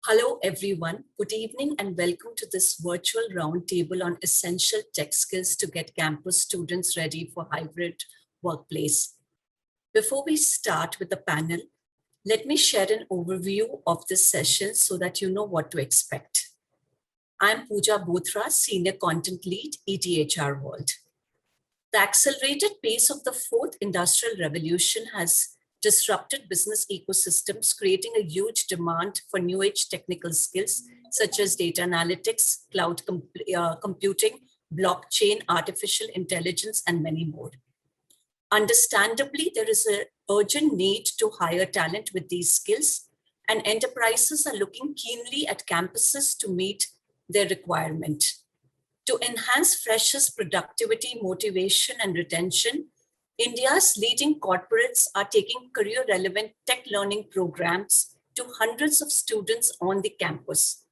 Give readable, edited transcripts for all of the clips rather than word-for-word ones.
Hello, everyone. Good evening and welcome to this virtual roundtable on essential tech skills to get campus students ready for hybrid workplace. Before we start with the panel, let me share an overview of this session so that you know what to expect. I'm Pooja Bothra, Senior Content Lead, ETHR World. The accelerated pace of the fourth industrial revolution has disrupted business ecosystems, creating a huge demand for new age technical skills such as data analytics, cloud computing, blockchain, artificial intelligence, and many more. Understandably, there is an urgent need to hire talent with these skills, and enterprises are looking keenly at campuses to meet their requirement. To enhance freshers' productivity, motivation, and retention, India's leading corporates are taking career-relevant tech learning programs to hundreds of students on the campus,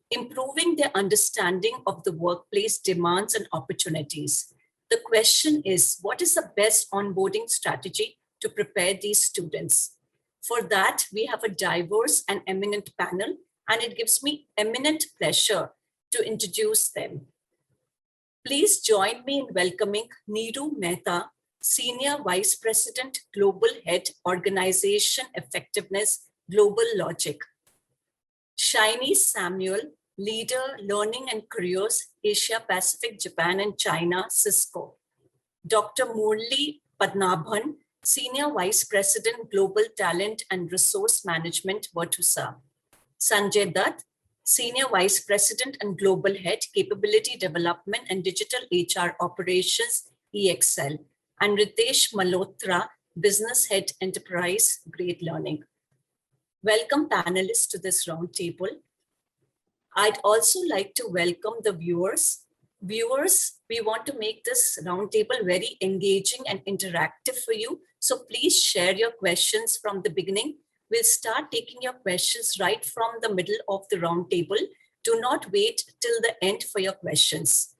improving their understanding of the workplace demands and opportunities. The question is, what is the best onboarding strategy to prepare these students? For that, we have a diverse and eminent panel, and it gives me eminent pleasure to introduce them. Please join me in welcoming Neeru Mehta, Senior Vice President, Global Head, Organization Effectiveness, Global Logic. Shiny Samuel, Leader, Learning and Careers, Asia Pacific, Japan and China, Cisco. Dr. Murli Padnabhan, Senior Vice President, Global Talent and Resource Management, Virtusa. Sanjay Dutt, Senior Vice President and Global Head, Capability Development and Digital HR Operations, EXL, and Ritesh Malhotra, Business Head, Enterprise, Great Learning. Welcome panelists to this roundtable. I'd also like to welcome the viewers. Viewers, we want to make this roundtable very engaging and interactive for you. So please share your questions from the beginning. We'll start taking your questions right from the middle of the roundtable. Do not wait till the end for your questions.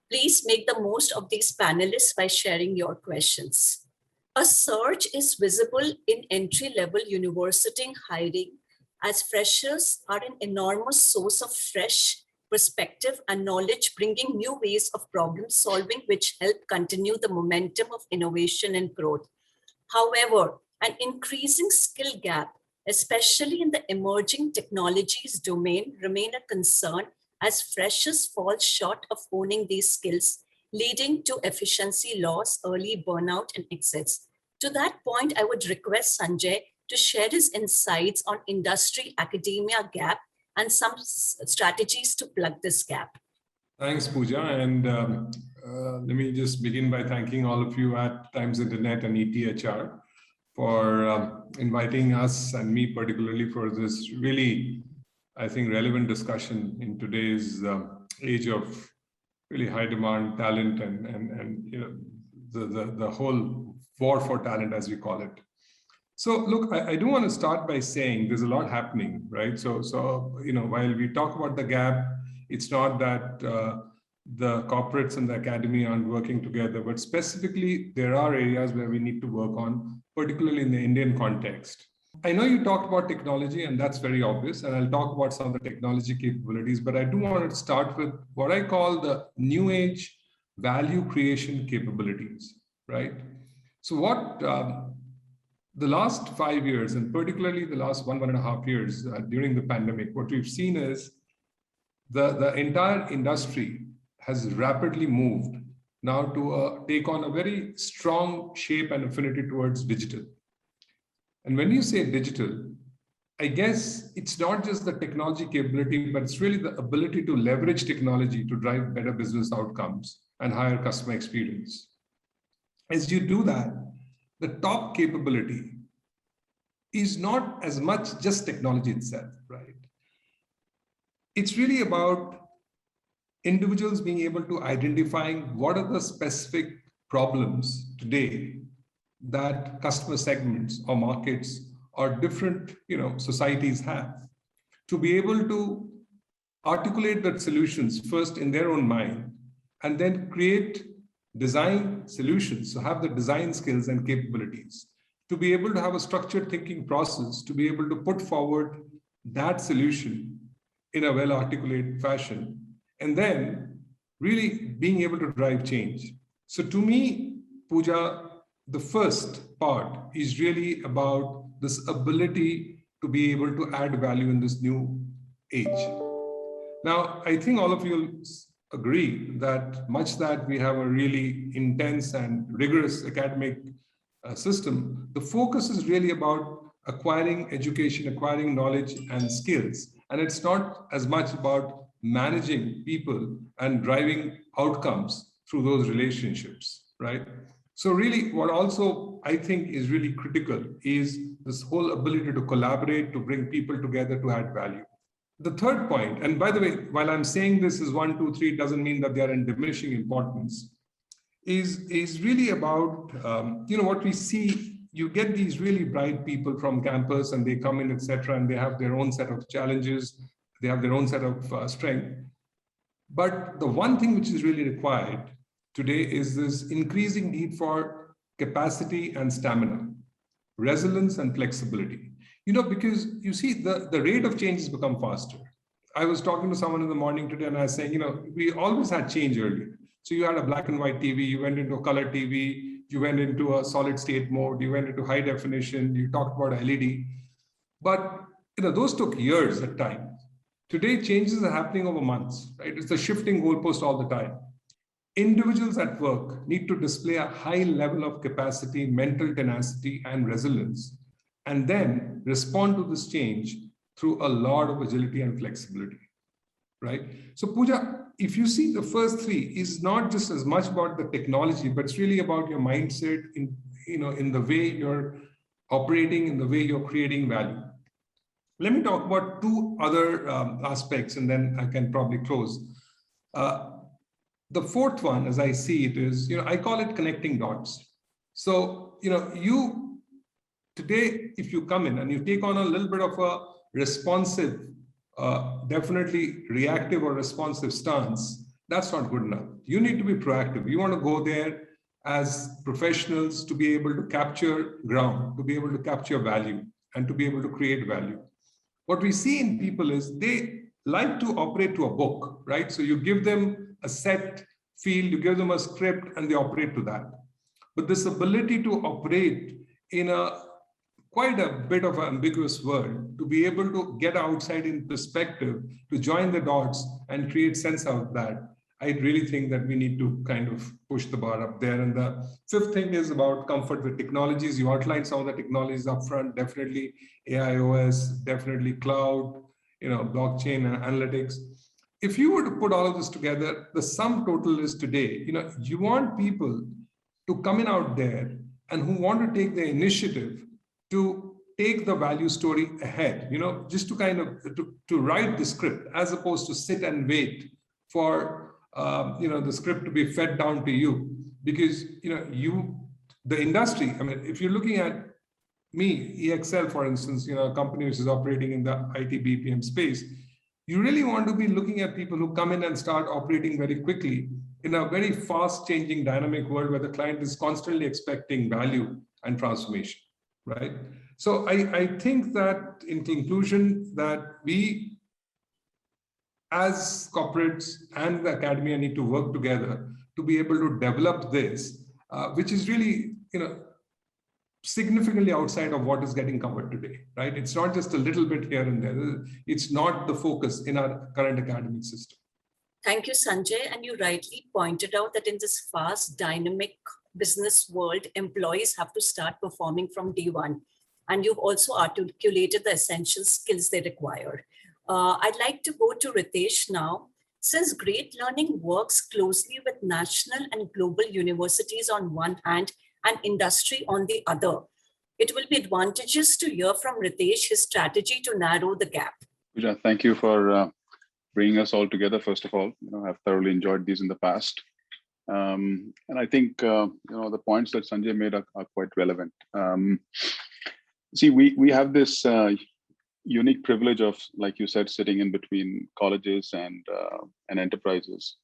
Please make the most of these panelists by sharing your questions. A surge is visible in entry-level university hiring, as freshers are an enormous source of fresh perspective and knowledge, bringing new ways of problem solving, which help continue the momentum of innovation and growth. However, an increasing skill gap, especially in the emerging technologies domain, remain a concern as freshers fall short of owning these skills, leading to efficiency loss, early burnout, and exits. To that point, I would request Sanjay to share his insights on industry-academia gap and some strategies to plug this gap. Thanks, Pooja. And let me just begin by thanking all of you at Times Internet and ETHR for inviting us and me particularly for this really, I think, relevant discussion in today's age of really high demand talent and you know, the whole war for talent, as we call it. So look, I do want to start by saying there's a lot happening, right? So you know, while we talk about the gap, it's not that the corporates and the academy aren't working together, but specifically there are areas where we need to work on, particularly in the Indian context. I know you talked about technology, and that's very obvious, and I'll talk about some of the technology capabilities, but I do want to start with what I call the new age value creation capabilities, right? So what the last 5 years, and particularly the last 1.5 years during the pandemic, what we've seen is the entire industry has rapidly moved now to take on a very strong shape and affinity towards digital. And when you say digital, I guess it's not just the technology capability, but it's really the ability to leverage technology to drive better business outcomes and higher customer experience. As you do that, the top capability is not as much just technology itself, right? It's really about individuals being able to identifying what are the specific problems today that customer segments or markets or different societies have, to be able to articulate that solutions first in their own mind and then create design solutions, so have the design skills and capabilities to be able to have a structured thinking process, to be able to put forward that solution in a well-articulated fashion, and then really being able to drive change. So to me, Pooja, the first part is really about this ability to be able to add value in this new age. Now, I think all of you agree that much that we have a really intense and rigorous academic system, the focus is really about acquiring education, acquiring knowledge and skills. And it's not as much about managing people and driving outcomes through those relationships, right? So really what also I think is really critical is this whole ability to collaborate, to bring people together to add value. The third point, and by the way, while I'm saying this is 1, 2, 3, it doesn't mean that they are in diminishing importance, is really about, what we see, you get these really bright people from campus and they come in, etc., and they have their own set of challenges, they have their own set of strength. But the one thing which is really required today is this increasing need for capacity and stamina, resilience and flexibility. Because you see, the rate of change has become faster. I was talking to someone in the morning today and I was saying, we always had change earlier. So you had a black and white TV, you went into a color TV, you went into a solid state mode, you went into high definition, you talked about LED. But those took years at times. Today, changes are happening over months, right? It's a shifting goalpost all the time. Individuals at work need to display a high level of capacity, mental tenacity, and resilience, and then respond to this change through a lot of agility and flexibility, right? So Pooja, if you see the first three is not just as much about the technology, but it's really about your mindset in the way you're operating, in the way you're creating value. Let me talk about two other aspects, and then I can probably close. The fourth one, as I see it, is, I call it connecting dots. So, you today, if you come in and you take on a little bit of a responsive, definitely reactive or responsive stance, that's not good enough. You need to be proactive. You want to go there as professionals to be able to capture ground, to be able to capture value, and to be able to create value. What we see in people is they like to operate to a book, right? So you give them a set field, you give them a script, and they operate to that. But this ability to operate in a quite a bit of an ambiguous world, to be able to get outside in perspective, to join the dots and create sense out of that, I really think that we need to kind of push the bar up there. And the fifth thing is about comfort with technologies. You outlined some of the technologies up front, definitely AIOS, definitely cloud, blockchain and analytics. If you were to put all of this together, the sum total is today, you want people to come in out there and who want to take the initiative to take the value story ahead, just to kind of to write the script, as opposed to sit and wait for the script to be fed down to you. Because the industry, I mean, if you're looking at me, EXL, for instance, a company which is operating in the IT BPM space, you really want to be looking at people who come in and start operating very quickly in a very fast changing dynamic world where the client is constantly expecting value and transformation, right? So I think that in conclusion, that we as corporates and the academia need to work together to be able to develop this, which is really, significantly outside of what is getting covered today, right? It's not just a little bit here and there. It's not the focus in our current academic system. Thank you, Sanjay. And you rightly pointed out that in this fast, dynamic business world, employees have to start performing from day one. And you've also articulated the essential skills they require. I'd like to go to Ritesh now. Since Great Learning works closely with national and global universities on one hand and industry on the other, it will be advantageous to hear from Ritesh his strategy to narrow the gap. Pooja, thank you for bringing us all together. First of all, I've thoroughly enjoyed these in the past. And I think, the points that Sanjay made are quite relevant. See, we have this unique privilege of, like you said, sitting in between colleges and enterprises.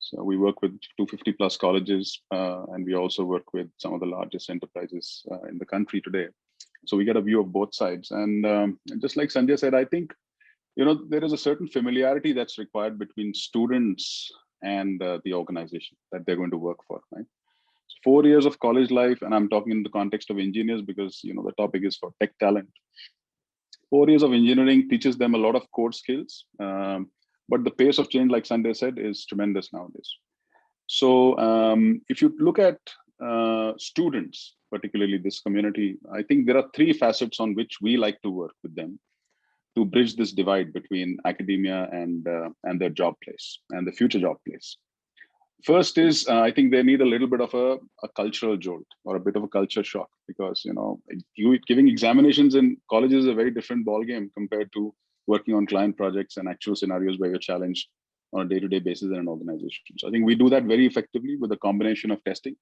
So we work with 250 plus colleges, and we also work with some of the largest enterprises in the country today. So we get a view of both sides. And just like Sanjay said, I think, there is a certain familiarity that's required between students and the organization that they're going to work for, right? 4 years of college life, and I'm talking in the context of engineers because, the topic is for tech talent. 4 years of engineering teaches them a lot of core skills, but the pace of change, like Sanjay said, is tremendous nowadays. So if you look at students, particularly this community, I think there are three facets on which we like to work with them to bridge this divide between academia and their job place and the future job place. First is, I think they need a little bit of a cultural jolt or a bit of a culture shock, because giving examinations in college is a very different ballgame compared to working on client projects and actual scenarios where you're challenged on a day-to-day basis in an organization. So I think we do that very effectively with a combination of testing,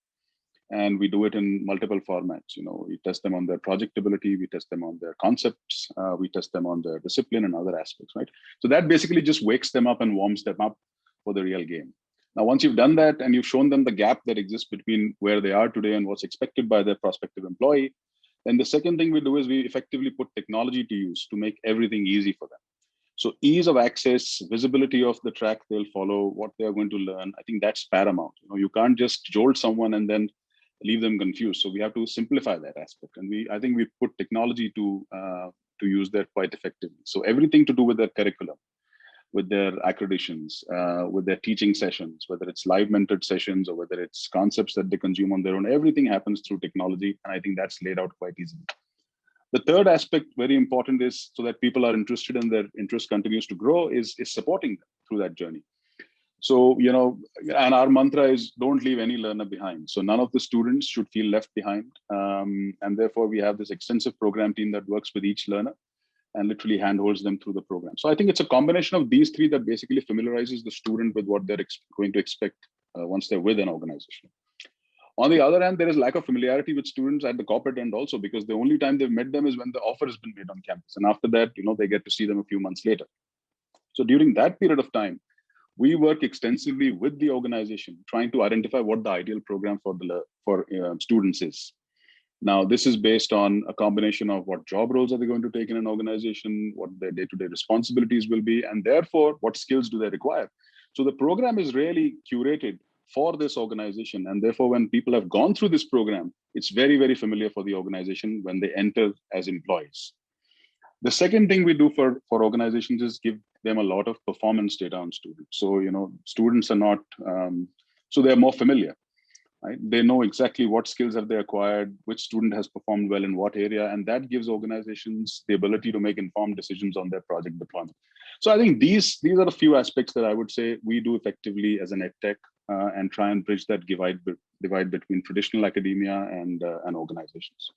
and we do it in multiple formats. We test them on their projectability, we test them on their concepts, we test them on their discipline and other aspects, right? So that basically just wakes them up and warms them up for the real game. Now, once you've done that and you've shown them the gap that exists between where they are today and what's expected by their prospective employee, then the second thing we do is we effectively put technology to use to make everything easy for them. So ease of access, visibility of the track they'll follow, what they're going to learn, I think that's paramount. You can't just jolt someone and then leave them confused. So we have to simplify that aspect. And I think we put technology to use that quite effectively. So everything to do with their curriculum, with their accreditations, with their teaching sessions, whether it's live mentored sessions or whether it's concepts that they consume on their own, everything happens through technology. And I think that's laid out quite easily. The third aspect, very important, is so that people are interested and their interest continues to grow, is supporting them through that journey. So, and our mantra is don't leave any learner behind. So none of the students should feel left behind. And therefore, we have this extensive program team that works with each learner and literally handholds them through the program. So I think it's a combination of these three that basically familiarizes the student with what they're going to expect once they're with an organization. On the other hand, there is lack of familiarity with students at the corporate end also, because the only time they've met them is when the offer has been made on campus. And after that, they get to see them a few months later. So during that period of time, we work extensively with the organization, trying to identify what the ideal program for students is. Now, this is based on a combination of what job roles are they going to take in an organization, what their day-to-day responsibilities will be, and therefore, what skills do they require. So the program is really curated for this organization. And therefore, when people have gone through this program, it's very, very familiar for the organization when they enter as employees. The second thing we do for organizations is give them a lot of performance data on students. So, students are not, so they're more familiar, right? They know exactly what skills have they acquired, which student has performed well in what area, and that gives organizations the ability to make informed decisions on their project deployment. So I think these are the few aspects that I would say we do effectively as an EdTech and try and bridge that divide between traditional academia and organizations.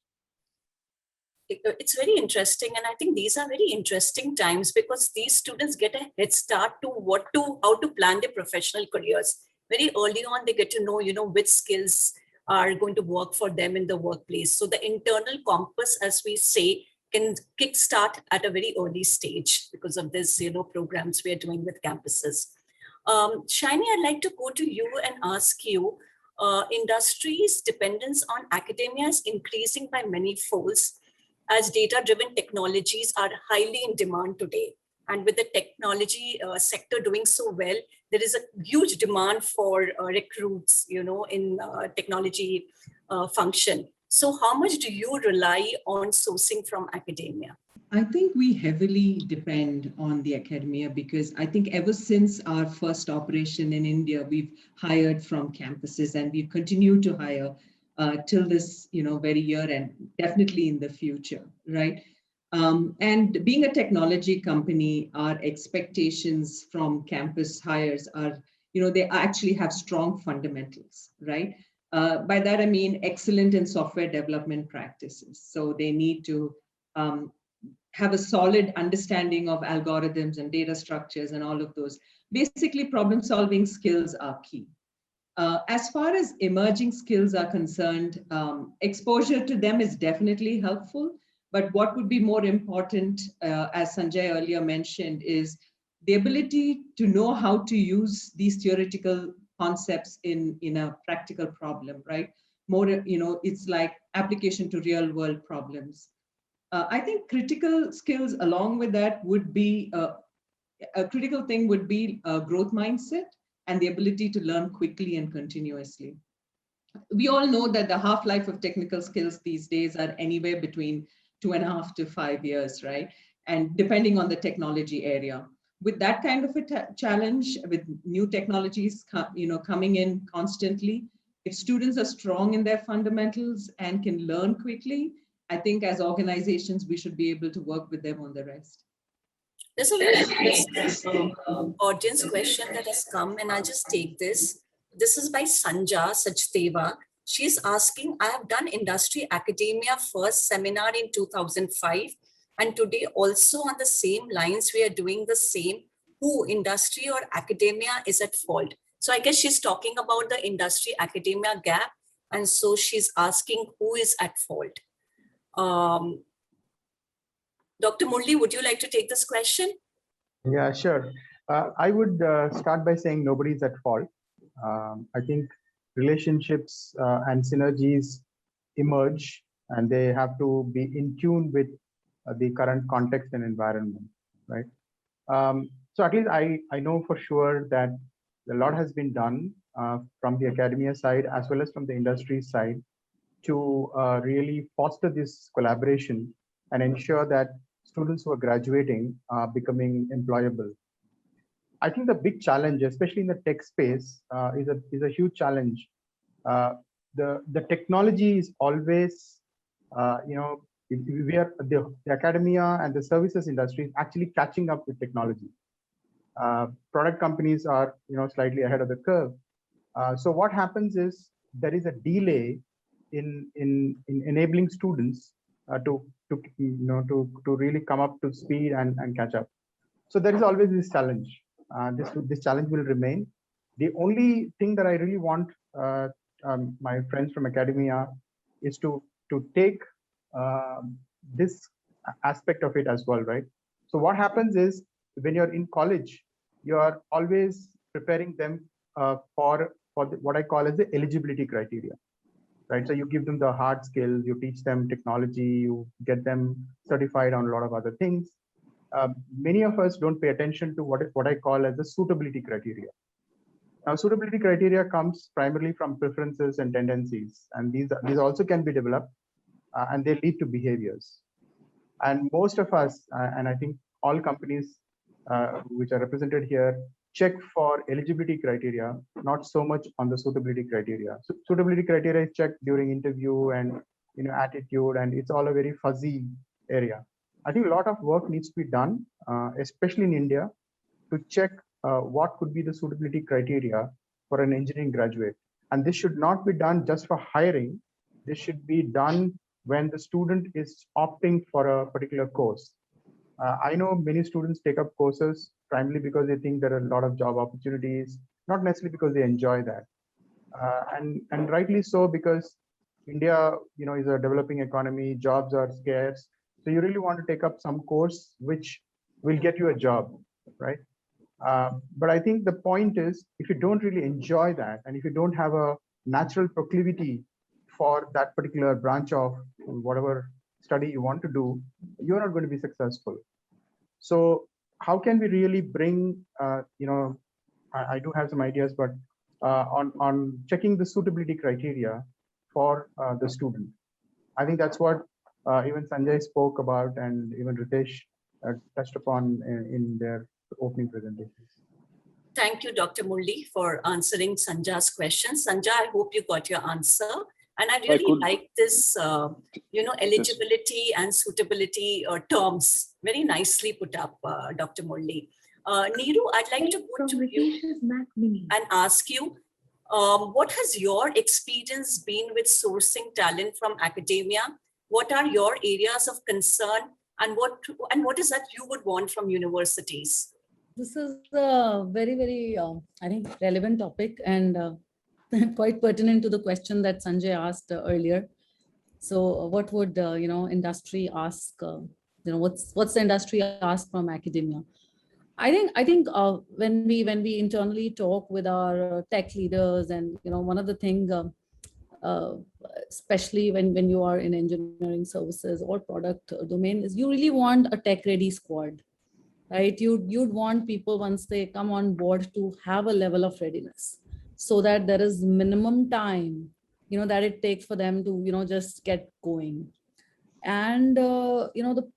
It's very interesting, and I think these are very interesting times because these students get a head start to how to plan their professional careers. Very early on, they get to know, which skills are going to work for them in the workplace. So the internal compass, as we say, can kickstart at a very early stage because of this, programs we are doing with campuses. Shiny, I'd like to go to you and ask you, industry's dependence on academia is increasing by many folds as data-driven technologies are highly in demand today. And with the technology sector doing so well, there is a huge demand for recruits, in technology function. So how much do you rely on sourcing from academia? I think we heavily depend on the academia because I think ever since our first operation in India, we've hired from campuses and we've continued to hire till this, very year and definitely in the future, right? And being a technology company, our expectations from campus hires are, they actually have strong fundamentals, right? By that, I mean excellent in software development practices. So they need to have a solid understanding of algorithms and data structures and all of those. Basically, problem-solving skills are key. As far as emerging skills are concerned, exposure to them is definitely helpful. But what would be more important, as Sanjay earlier mentioned, is the ability to know how to use these theoretical concepts in a practical problem, right? More, it's like application to real world problems. I think critical skills along with that would be a critical thing would be a growth mindset and the ability to learn quickly and continuously. We all know that the half-life of technical skills these days are anywhere between 2.5 to 5 years, right? And depending on the technology area. With that kind of a challenge, with new technologies coming in constantly, if students are strong in their fundamentals and can learn quickly, I think as organizations, we should be able to work with them on the rest. There's a very interesting audience question that has come, and I'll just take this. This is by Sanja Sachdeva. She's asking, I have done industry academia first seminar in 2005, and today also on the same lines, we are doing the same. Who, industry or academia, is at fault? So I guess she's talking about the industry academia gap, and so she's asking who is at fault. Dr. Murli, would you like to take this question? Yeah, sure. I would start by saying nobody's at fault. I think relationships and synergies emerge, and they have to be in tune with the current context and environment, right? So at least I know for sure that a lot has been done from the academia side as well as from the industry side to really foster this collaboration and ensure that students who are graduating are becoming employable. I think the big challenge, especially in the tech space, is a huge challenge. The technology is always, we are the academia and the services industry is actually catching up with technology. Product companies are slightly ahead of the curve. So what happens is there is a delay in enabling students to really come up to speed and catch up. So there is always this challenge. This challenge will remain. The only thing that I really want my friends from academia is to take this aspect of it as well, right? So what happens is when you're in college, you are always preparing them for what I call as the eligibility criteria. Right, so you give them the hard skills, you teach them technology, you get them certified on a lot of other things. Many of us don't pay attention to what I call as the suitability criteria. Now, suitability criteria comes primarily from preferences and tendencies, and these also can be developed, and they lead to behaviors. And most of us, and I think all companies which are represented here, check for eligibility criteria, not so much on the suitability criteria. So suitability criteria is checked during interview and attitude, and it's all a very fuzzy area. I think a lot of work needs to be done, especially in India, to check what could be the suitability criteria for an engineering graduate. And this should not be done just for hiring. This should be done when the student is opting for a particular course. I know many students take up courses primarily because they think there are a lot of job opportunities, not necessarily because they enjoy that. And rightly so, because India, is a developing economy, jobs are scarce. So you really want to take up some course which will get you a job, right? But I think the point is, if you don't really enjoy that, and if you don't have a natural proclivity for that particular branch of whatever study you want to do, you're not going to be successful. So how can we really bring, I do have some ideas, but on checking the suitability criteria for the student. I think that's what even Sanjay spoke about, and even Ritesh touched upon in their opening presentations. Thank you, Dr. Murli, for answering Sanja's question. Sanja, I hope you got your answer. And I really like this, eligibility and suitability terms, very nicely put up, Dr. Murli. Neeru, I'd like to go to you and ask you, what has your experience been with sourcing talent from academia? What are your areas of concern, and what is that you would want from universities? This is a very, very, I think, relevant topic, and quite pertinent to the question that Sanjay asked earlier. So what would, industry ask, what's the industry ask from academia? I think when we internally talk with our tech leaders, and, one of the things uh, especially when you are in engineering services or product domain, is you really want a tech ready squad, right? You'd want people once they come on board to have a level of readiness, so that there is minimum time, that it takes for them to, just get going. And, the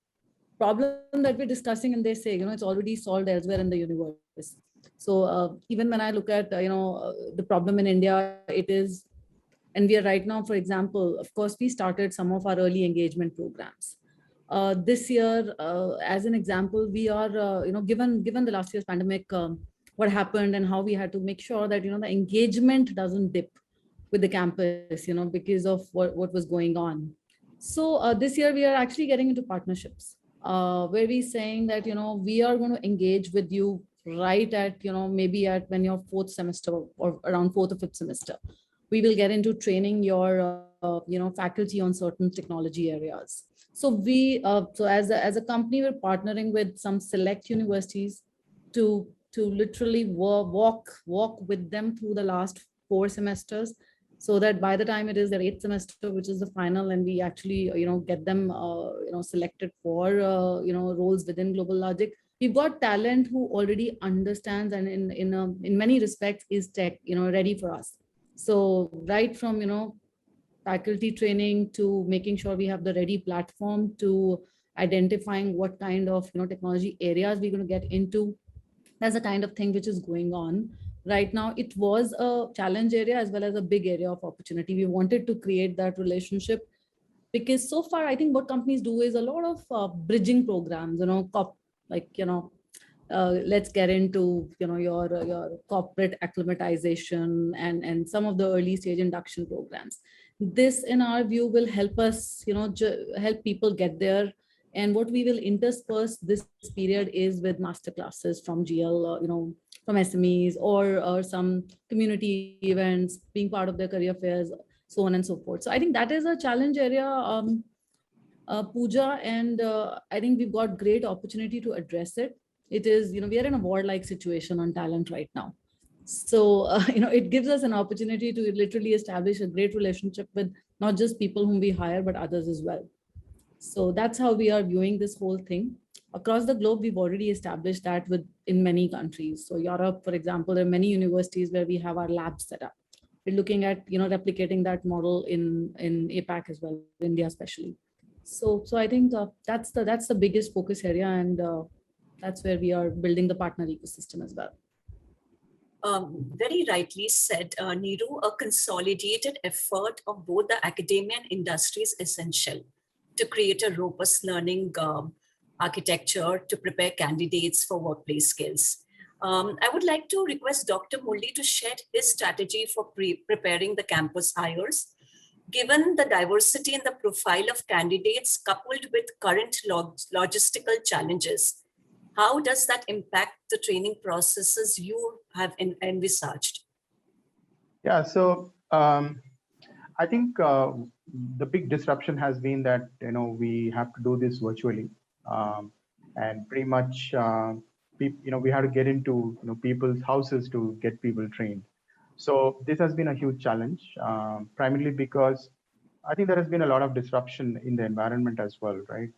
problem that we're discussing, and they say, it's already solved elsewhere in the universe. So even when I look at, the problem in India, it is, and we are right now, for example, of course, we started some of our early engagement programs. This year, as an example, we are, given the last year's pandemic, what happened and how we had to make sure that, the engagement doesn't dip with the campus, because of what was going on. So this year we are actually getting into partnerships, where we're saying that, we are going to engage with you right at, maybe at when your fourth semester or around fourth or fifth semester. We will get into training your, faculty on certain technology areas. So so as a company, we're partnering with some select universities to literally walk with them through the last 4 semesters, so that by the time it is their 8th semester, which is the final, and we actually, get them, selected for, roles within Global Logic, we've got talent who already understands and in many respects is tech, ready for us. So right from, faculty training to making sure we have the ready platform to identifying what kind of, technology areas we're going to get into. That's the kind of thing which is going on right now. It was a challenge area as well as a big area of opportunity. We wanted to create that relationship because so far, I think what companies do is a lot of bridging programs, let's get into, your corporate acclimatization and some of the early stage induction programs. This, in our view, will help us, help people get there. And what we will intersperse this period is with master classes from GL, from SMEs or some community events, being part of their career fairs, so on and so forth. So I think that is a challenge area, Pooja, and I think we've got great opportunity to address it. It is, we are in a war-like situation on talent right now. So, it gives us an opportunity to literally establish a great relationship with not just people whom we hire, but others as well. So that's how we are viewing this whole thing. Across the globe, we've already established that in many countries. So Europe, for example, there are many universities where we have our labs set up. We're looking at, replicating that model in APAC as well, India especially. So I think that's the biggest focus area, and that's where we are building the partner ecosystem as well. Very rightly said, Neeru, a consolidated effort of both the academia and industry is essential to create a robust learning architecture to prepare candidates for workplace skills. I would like to request Dr. Murli to share his strategy for preparing the campus hires. Given the diversity in the profile of candidates coupled with current logistical challenges, how does that impact the training processes you have envisaged? Yeah, so I think the big disruption has been that we have to do this virtually, and pretty much we have to get into people's houses to get people trained. So this has been a huge challenge, primarily because I think there has been a lot of disruption in the environment as well, right?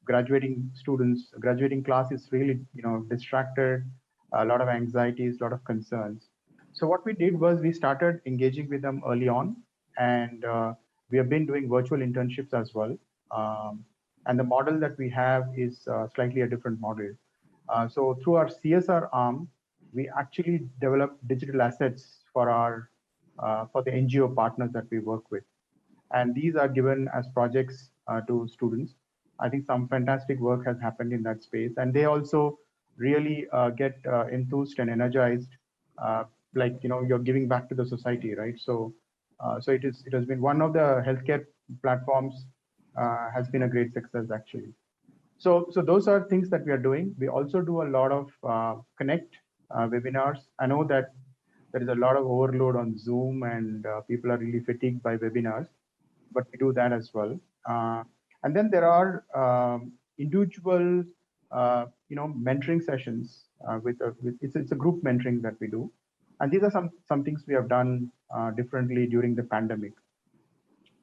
Graduating class is really distracted, a lot of anxieties, a lot of concerns. So what we did was we started engaging with them early on, and we have been doing virtual internships as well. And the model that we have is slightly a different model. So through our CSR arm, we actually develop digital assets for the NGO partners that we work with. And these are given as projects to students. I think some fantastic work has happened in that space. And they also really get enthused and energized, you're giving back to the society, right? So it has been one of the healthcare platforms has been a great success actually. So those are things that we are doing. We also do a lot of Connect webinars. I know that there is a lot of overload on Zoom and people are really fatigued by webinars, but we do that as well. And then there are individual, mentoring sessions it's a group mentoring that we do. And these are some things we have done differently during the pandemic.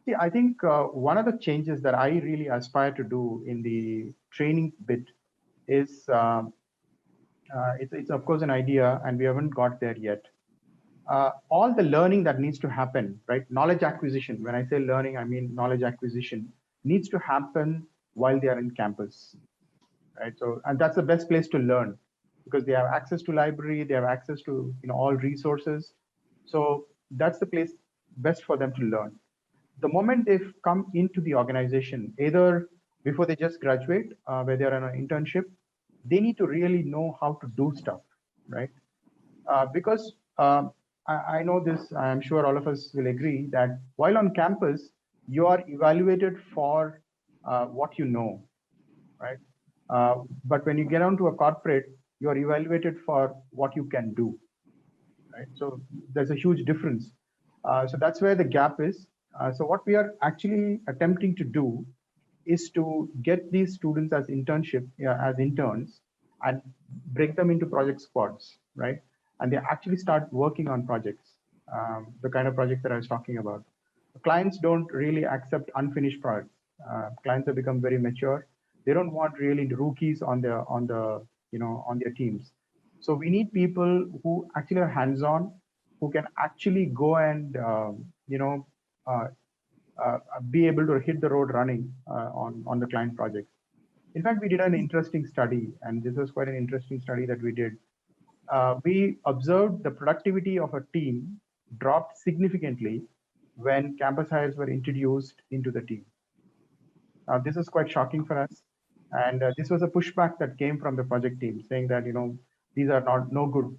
See, I think one of the changes that I really aspire to do in the training bit is it's of course an idea, and we haven't got there yet. All the learning that needs to happen, right? Knowledge acquisition. When I say learning, I mean knowledge acquisition needs to happen while they are in campus, right? So, and that's the best place to learn because they have access to library, they have access to all resources. So that's the place best for them to learn. The moment they've come into the organization, either before they just graduate, where they're on an internship, they need to really know how to do stuff, right? Because I know this, I'm sure all of us will agree that while on campus, you are evaluated for what you know, right? But when you get onto a corporate, you are evaluated for what you can do, right? So there's a huge difference. So that's where the gap is. So what we are actually attempting to do is to get these students as as interns, and break them into project squads, right? And they actually start working on projects, the kind of projects that I was talking about. Clients don't really accept unfinished products. Clients have become very mature. They don't want really rookies on their teams. So we need people who actually are hands-on, who can actually go and uh, be able to hit the road running on the client projects. In fact, we did an interesting study, and this was quite an interesting study that we did. We observed the productivity of a team dropped significantly when campus hires were introduced into the team. This is quite shocking for us. And this was a pushback that came from the project team saying that, these are no good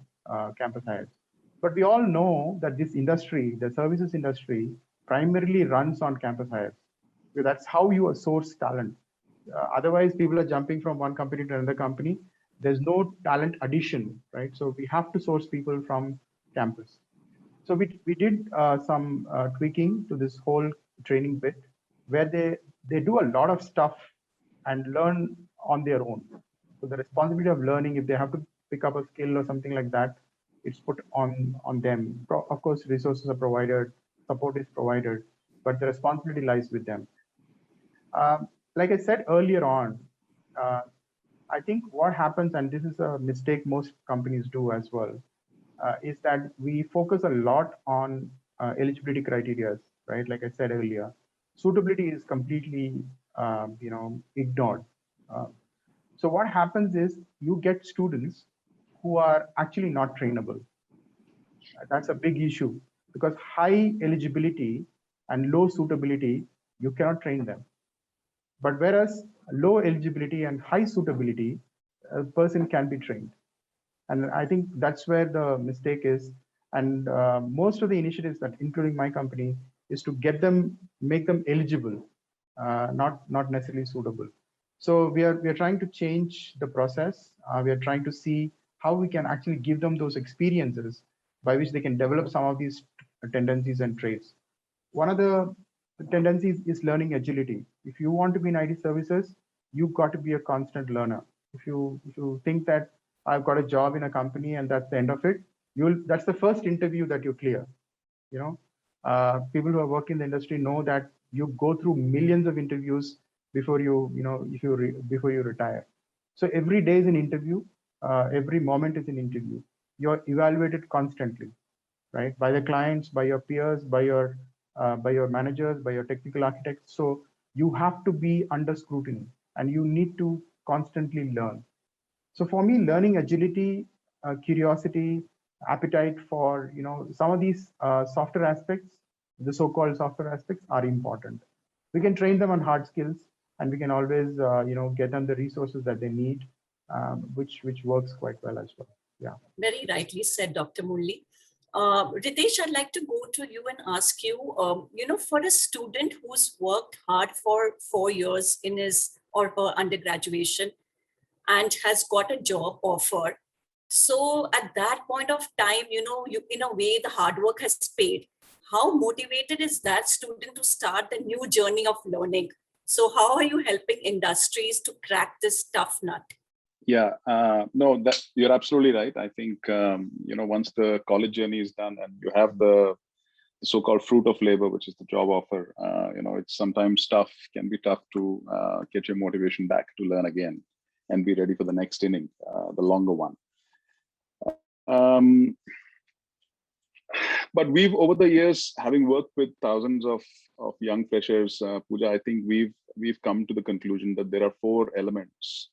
campus hires. But we all know that this industry, the services industry, primarily runs on campus hires. So that's how you source talent. Otherwise, people are jumping from one company to another company. There's no talent addition, right? So we have to source people from campus. So we did some tweaking to this whole training bit, where they do a lot of stuff and learn on their own. So the responsibility of learning, if they have to pick up a skill or something like that, it's put on them. Of course, resources are provided, support is provided, but the responsibility lies with them. Like I said earlier on, I think what happens, and this is a mistake most companies do as well, is that we focus a lot on eligibility criteria, right? Like I said earlier, suitability is completely, ignored. So what happens is you get students who are actually not trainable. That's a big issue because high eligibility and low suitability, you cannot train them. But whereas low eligibility and high suitability, a person can be trained. And I think that's where the mistake is. And most of the initiatives that, including my company, is to make them eligible, not necessarily suitable. So we are trying to change the process. We are trying to see how we can actually give them those experiences by which they can develop some of these tendencies and traits. One of the tendencies is learning agility. If you want to be in IT services, you've got to be a constant learner. If you think that I've got a job in a company and that's the end of it, that's the first interview that you clear. People who are working in the industry know that you go through millions of interviews before before you retire. So every day is an interview. Every moment is an interview. You're evaluated constantly, right? By the clients, by your peers, by your managers, by your technical architects. So you have to be under scrutiny and you need to constantly learn. So for me, learning agility, curiosity, appetite for some of these softer aspects, the so-called softer aspects, are important. We can train them on hard skills, and we can always get them the resources that they need, which works quite well as well. Yeah. Very rightly said, Dr. Murli. Ritesh, I'd like to go to you and ask you, for a student who's worked hard for 4 years in his or her undergraduation and has got a job offer. So at that point of time, in a way, the hard work has paid. How motivated is that student to start the new journey of learning? So how are you helping industries to crack this tough nut? Yeah, no, that you're absolutely right. I think once the college journey is done and you have the so-called fruit of labor, which is the job offer, it's sometimes tough, can be tough to get your motivation back to learn again and be ready for the next inning, the longer one. But we've, over the years, having worked with thousands of young freshers, Pooja, I think we've come to the conclusion that there are 4 elements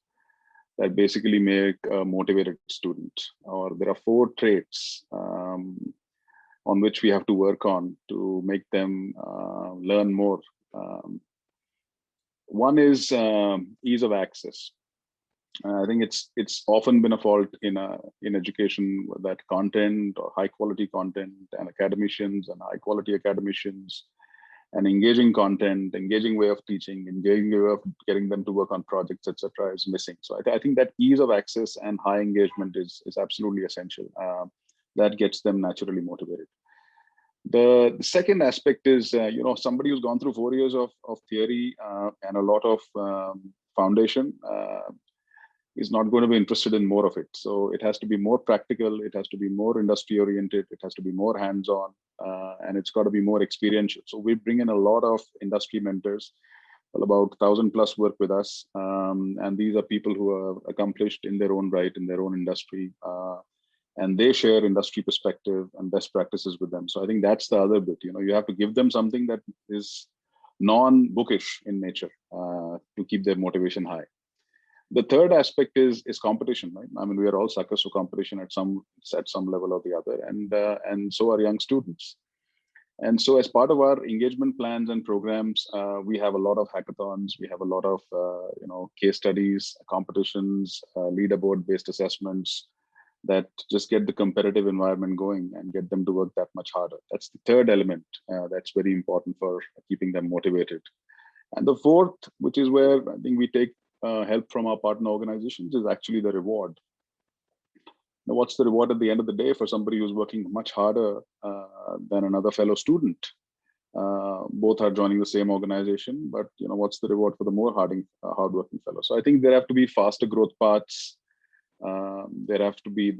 that basically make a motivated student, or there are 4 traits on which we have to work on to make them learn more. One is ease of access. I think it's often been a fault in education that content, or high quality content, and academicians and high quality academicians, and engaging content, engaging way of teaching, engaging way of getting them to work on projects, etc., is missing. So I think that ease of access and high engagement is absolutely essential. That gets them naturally motivated. The second aspect is, somebody who's gone through 4 years of theory and a lot of foundation is not going to be interested in more of it. So it has to be more practical, it has to be more industry oriented, it has to be more hands-on, and it's got to be more experiential. So we bring in a lot of industry mentors, about 1,000+ work with us. And these are people who are accomplished in their own right, in their own industry, and they share industry perspective and best practices with them. So I think that's the other bit, you have to give them something that is non-bookish in nature to keep their motivation high. The third aspect is competition, right? I mean, we are all suckers for competition at some level or the other, and so are young students. And so as part of our engagement plans and programs, we have a lot of hackathons, we have a lot of case studies, competitions, leaderboard-based assessments that just get the competitive environment going and get them to work that much harder. That's the third element that's very important for keeping them motivated. And the fourth, which is where I think we take help from our partner organizations, is actually the reward. Now, what's the reward at the end of the day for somebody who's working much harder than another fellow student? Both are joining the same organization, but what's the reward for the more hardworking fellow? So I think there have to be faster growth paths. There has to be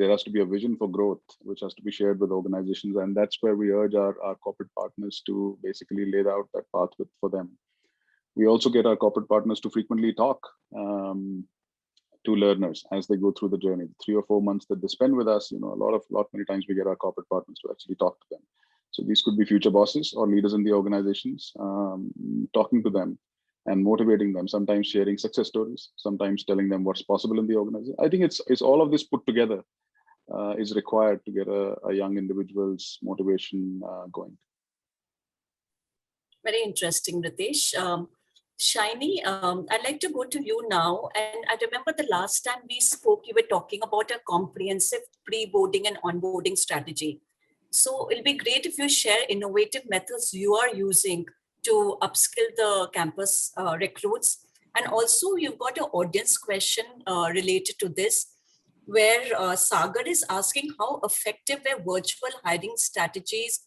a vision for growth, which has to be shared with organizations, and that's where we urge our corporate partners to basically lay out that path for them. We also get our corporate partners to frequently talk to learners as they go through the journey. 3 or 4 months that they spend with us, many times we get our corporate partners to actually talk to them. So these could be future bosses or leaders in the organizations, talking to them and motivating them, sometimes sharing success stories, sometimes telling them what's possible in the organization. I think it's all of this put together is required to get a young individual's motivation going. Very interesting, Ritesh. Shiny, I'd like to go to you now. And I remember the last time we spoke, you were talking about a comprehensive pre-boarding and onboarding strategy. So it'll be great if you share innovative methods you are using to upskill the campus recruits. And also you've got an audience question related to this, where Sagar is asking how effective were virtual hiring strategies.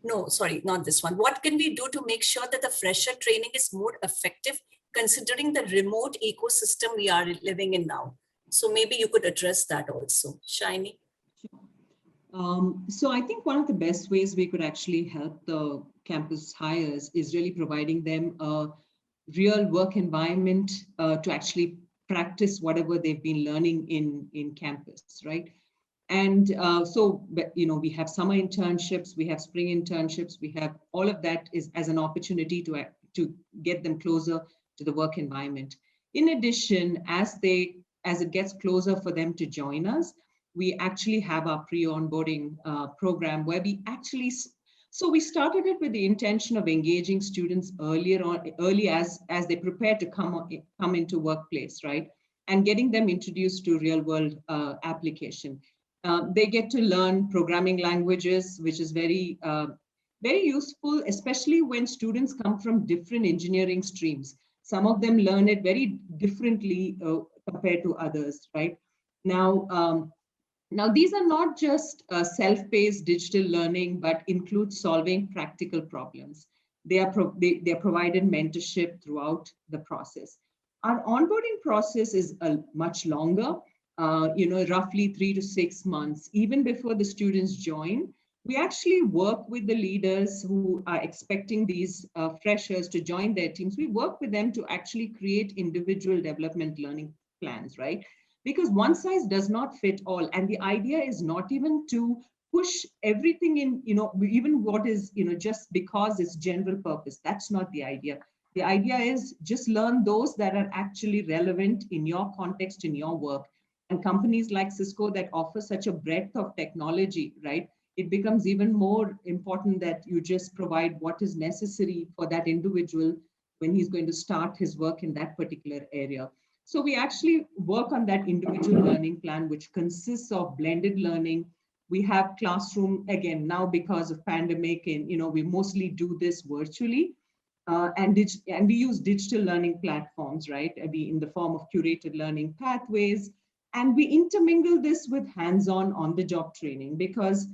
No, sorry, not this one. What can we do to make sure that the fresher training is more effective considering the remote ecosystem we are living in now? So maybe you could address that also. Shiny. So I think one of the best ways we could actually help the campus hires is really providing them a real work environment to actually practice whatever they've been learning in campus, right? And so, we have summer internships, we have spring internships, we have all of that is as an opportunity to get them closer to the work environment. In addition, as it gets closer for them to join us, we actually have our pre-onboarding program where we started it with the intention of engaging students early as they prepare to come into workplace, right? And getting them introduced to real world application. They get to learn programming languages, which is very, very useful, especially when students come from different engineering streams. Some of them learn it very differently compared to others, right? Now, these are not just self-paced digital learning, but include solving practical problems. They are provided mentorship throughout the process. Our onboarding process is much longer, roughly 3 to 6 months, even before the students join. We actually work with the leaders who are expecting these freshers to join their teams. We work with them to actually create individual development learning plans, right? Because one size does not fit all. And the idea is not even to push everything in, even what is, just because it's general purpose. That's not the idea. The idea is just learn those that are actually relevant in your context, in your work. And companies like Cisco that offer such a breadth of technology, right? It becomes even more important that you just provide what is necessary for that individual when he's going to start his work in that particular area. So we actually work on that individual learning plan, which consists of blended learning. We have classroom, again, now because of pandemic, and we mostly do this virtually. And we use digital learning platforms, right? In the form of curated learning pathways. And we intermingle this with hands-on on-the-job training, because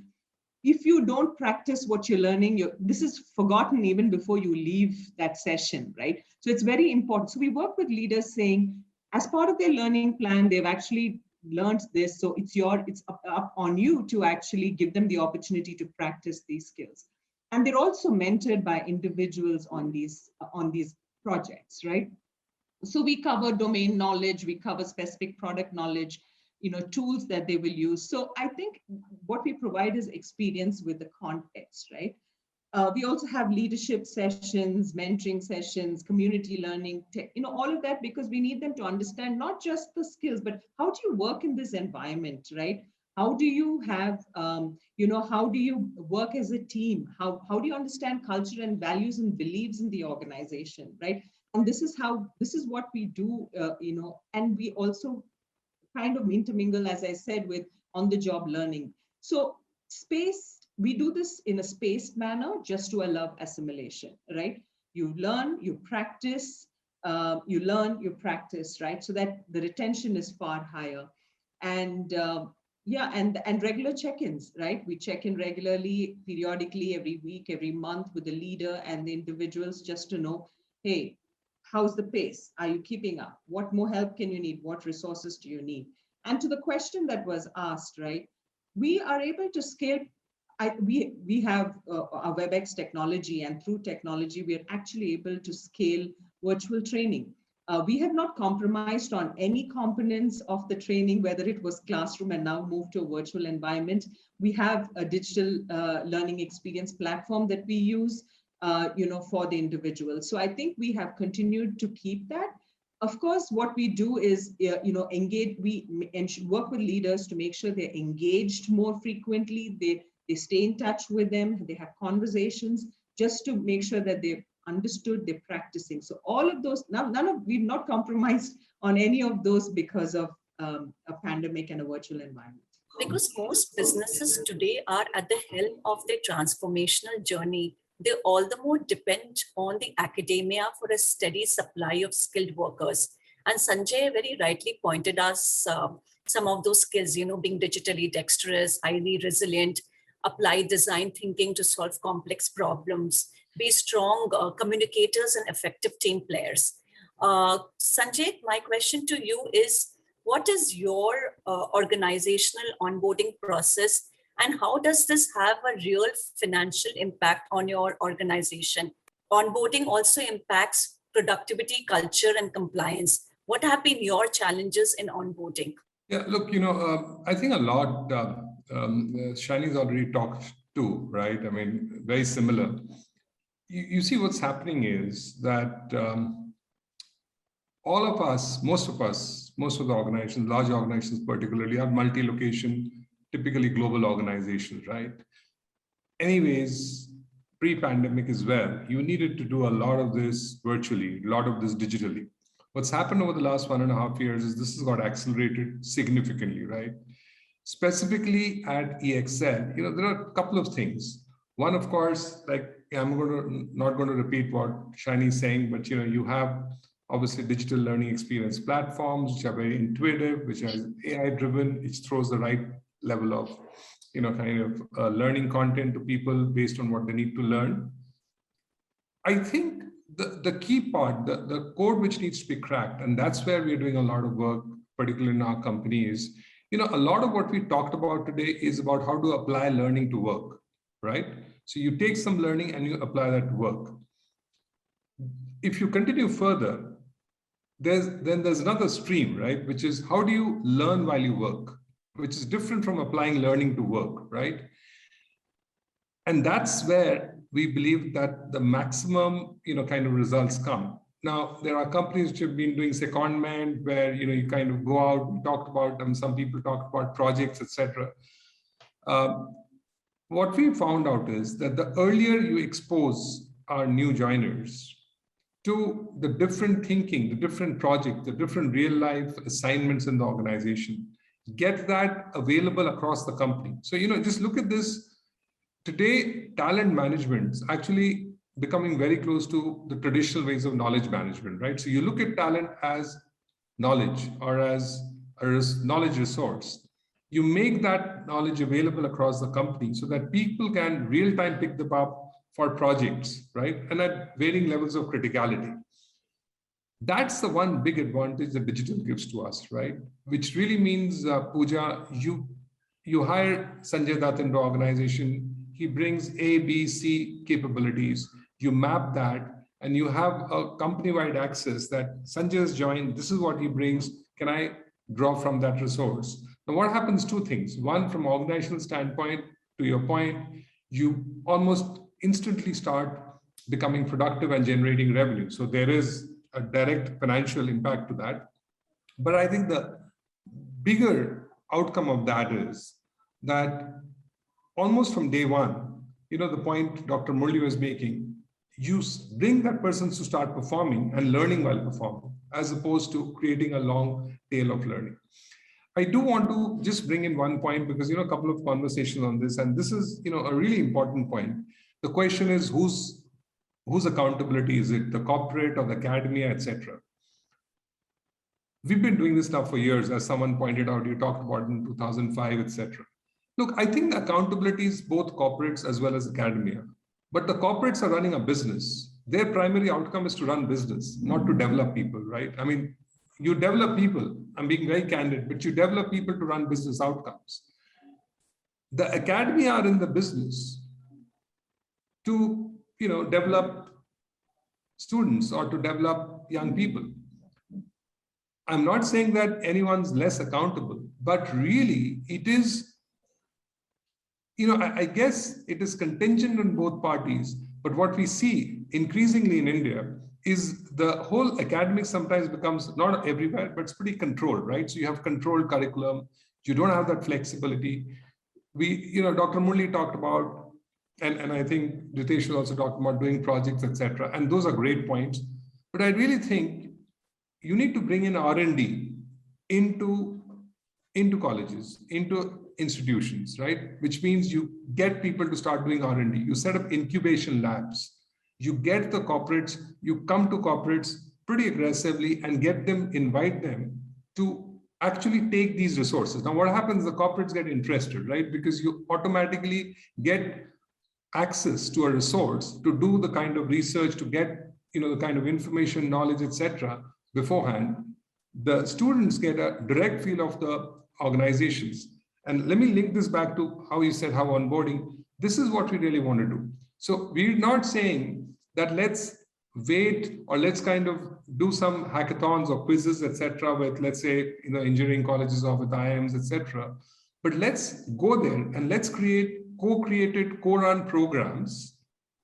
if you don't practice what you're learning, this is forgotten even before you leave that session, right? So it's very important. So we work with leaders saying, as part of their learning plan, they've actually learned this. So it's up on you to actually give them the opportunity to practice these skills. And they're also mentored by individuals on these projects, right? So we cover domain knowledge, we cover specific product knowledge, tools that they will use. So I think what we provide is experience with the context, right? We also have leadership sessions, mentoring sessions, community learning, all of that, because we need them to understand not just the skills, but how do you work in this environment, right? How do you have, how do you work as a team? How do you understand culture and values and beliefs in the organization, right? And this is what we do, and we also kind of intermingle, as I said, with on-the-job learning. So we do this in a spaced manner just to allow assimilation, right? You learn, you practice, you learn, you practice, right? So that the retention is far higher. And and regular check-ins, right? We check in regularly, periodically, every week, every month with the leader and the individuals, just to know, hey, how's the pace? Are you keeping up? What more help can you need? What resources do you need? And to the question that was asked, right? We are able to scale. We have our WebEx technology, and through technology, we are actually able to scale virtual training. We have not compromised on any components of the training, whether it was classroom and now moved to a virtual environment. We have a digital learning experience platform that we use, for the individual. So I think we have continued to keep that. Of course, what we do is, engage. We work with leaders to make sure they're engaged more frequently. They stay in touch with them. They have conversations just to make sure that they've understood, they're practicing. So all of those, we've not compromised on any of those because of a pandemic and a virtual environment. Because most businesses today are at the helm of their transformational journey, they all the more depend on the academia for a steady supply of skilled workers. And Sanjay very rightly pointed us some of those skills, being digitally dexterous, highly resilient, apply design thinking to solve complex problems, be strong communicators and effective team players. Sanjay, my question to you is, what is your organizational onboarding process, and how does this have a real financial impact on your organization? Onboarding also impacts productivity, culture, and compliance. What have been your challenges in onboarding? Yeah, look, I think a lot, Shani's already talked to, right? I mean, very similar. You see what's happening is that all of us, most of the organizations, large organizations particularly, are multi-location, typically global organizations, right? Anyways, pre-pandemic as well, you needed to do a lot of this virtually, a lot of this digitally. What's happened over the last 1.5 years is this has got accelerated significantly, right? Specifically at EXL, there are a couple of things. One, of course, like I'm not going to repeat what Shani is saying, but you have obviously digital learning experience platforms, which are very intuitive, which are AI driven, which throws the right level of, learning content to people based on what they need to learn. I think the key part, the code which needs to be cracked, and that's where we're doing a lot of work, particularly in our company, is, a lot of what we talked about today is about how to apply learning to work, right? So you take some learning and you apply that to work. If you continue further, there's another stream, right? Which is, how do you learn while you work, which is different from applying learning to work, right? And that's where we believe that the maximum, kind of results come. Now, there are companies which have been doing secondment, where, you kind of go out, we talked about them, some people talked about projects, etc. What we found out is that the earlier you expose our new joiners to the different thinking, the different projects, the different real life assignments in the organization, get that available across the company. So, just look at this. Today, talent management is actually becoming very close to the traditional ways of knowledge management, right? So you look at talent as knowledge, or as a knowledge resource. You make that knowledge available across the company so that people can real-time pick them up for projects, right? And at varying levels of criticality. That's the one big advantage that digital gives to us, right? Which really means, Pooja, you hire Sanjay Dutt into the organization. He brings A, B, C capabilities. You map that, and you have a company-wide access that Sanjay has joined. This is what he brings. Can I draw from that resource? Now, what happens? Two things. One, from an organizational standpoint, to your point, you almost instantly start becoming productive and generating revenue. So there is a direct financial impact to that. But I think the bigger outcome of that is that almost from day one, the point Dr. Murli was making, you bring that person to start performing and learning while performing, as opposed to creating a long tail of learning. I do want to just bring in one point, because, a couple of conversations on this, and this is, a really important point. The question is, whose accountability is it? The corporate or the academia, etc. We've been doing this now for years, as someone pointed out. You talked about in 2005, etc. Look, I think accountability is both corporates as well as academia. But the corporates are running a business. Their primary outcome is to run business, not to develop people, right? I mean, you develop people, I'm being very candid, but you develop people to run business outcomes. The academia are in the business to, develop students or to develop young people. I'm not saying that anyone's less accountable, but really it is, I guess it is contingent on both parties. But what we see increasingly in India is the whole academic sometimes becomes, not everywhere, but it's pretty controlled, right? So you have controlled curriculum. You don't have that flexibility. Dr. Murli talked about, and I think Ritesh was also talking about doing projects, etc. And those are great points. But I really think you need to bring in R&D into colleges, into institutions, right? Which means you get people to start doing R&D. You set up incubation labs. You get the corporates, you come to corporates pretty aggressively and invite them to actually take these resources. Now, what happens? The corporates get interested, right? Because you automatically get access to a resource to do the kind of research, to get, the kind of information, knowledge, etc. beforehand. The students get a direct feel of the organizations. And let me link this back to how you said how onboarding. This is what we really want to do. So we're not saying that let's wait or let's kind of do some hackathons or quizzes, etc. with, let's say, engineering colleges or with IIMs, etc. But let's go there and let's create co-created, co-run programs,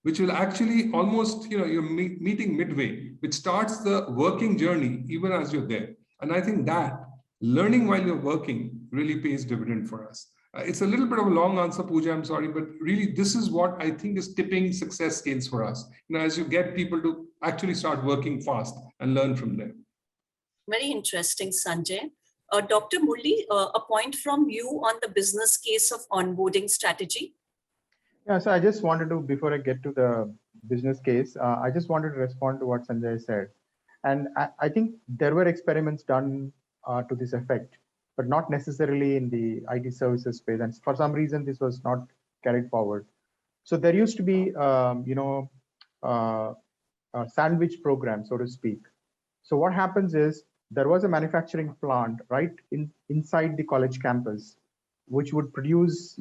which will actually almost, you're meeting midway, which starts the working journey even as you're there. And I think that learning while you're working really pays dividend for us. It's a little bit of a long answer, Pooja, I'm sorry, but really this is what I think is tipping success scales for us. As you get people to actually start working fast and learn from them. Very interesting, Sanjay. Dr. Murli, a point from you on the business case of onboarding strategy. Yeah, so I just wanted to, before I get to the business case, I just wanted to respond to what Sanjay said. And I think there were experiments done to this effect, but not necessarily in the IT services space. And for some reason, this was not carried forward. So there used to be, sandwich program, so to speak. So what happens is there was a manufacturing plant right inside the college campus, which would produce,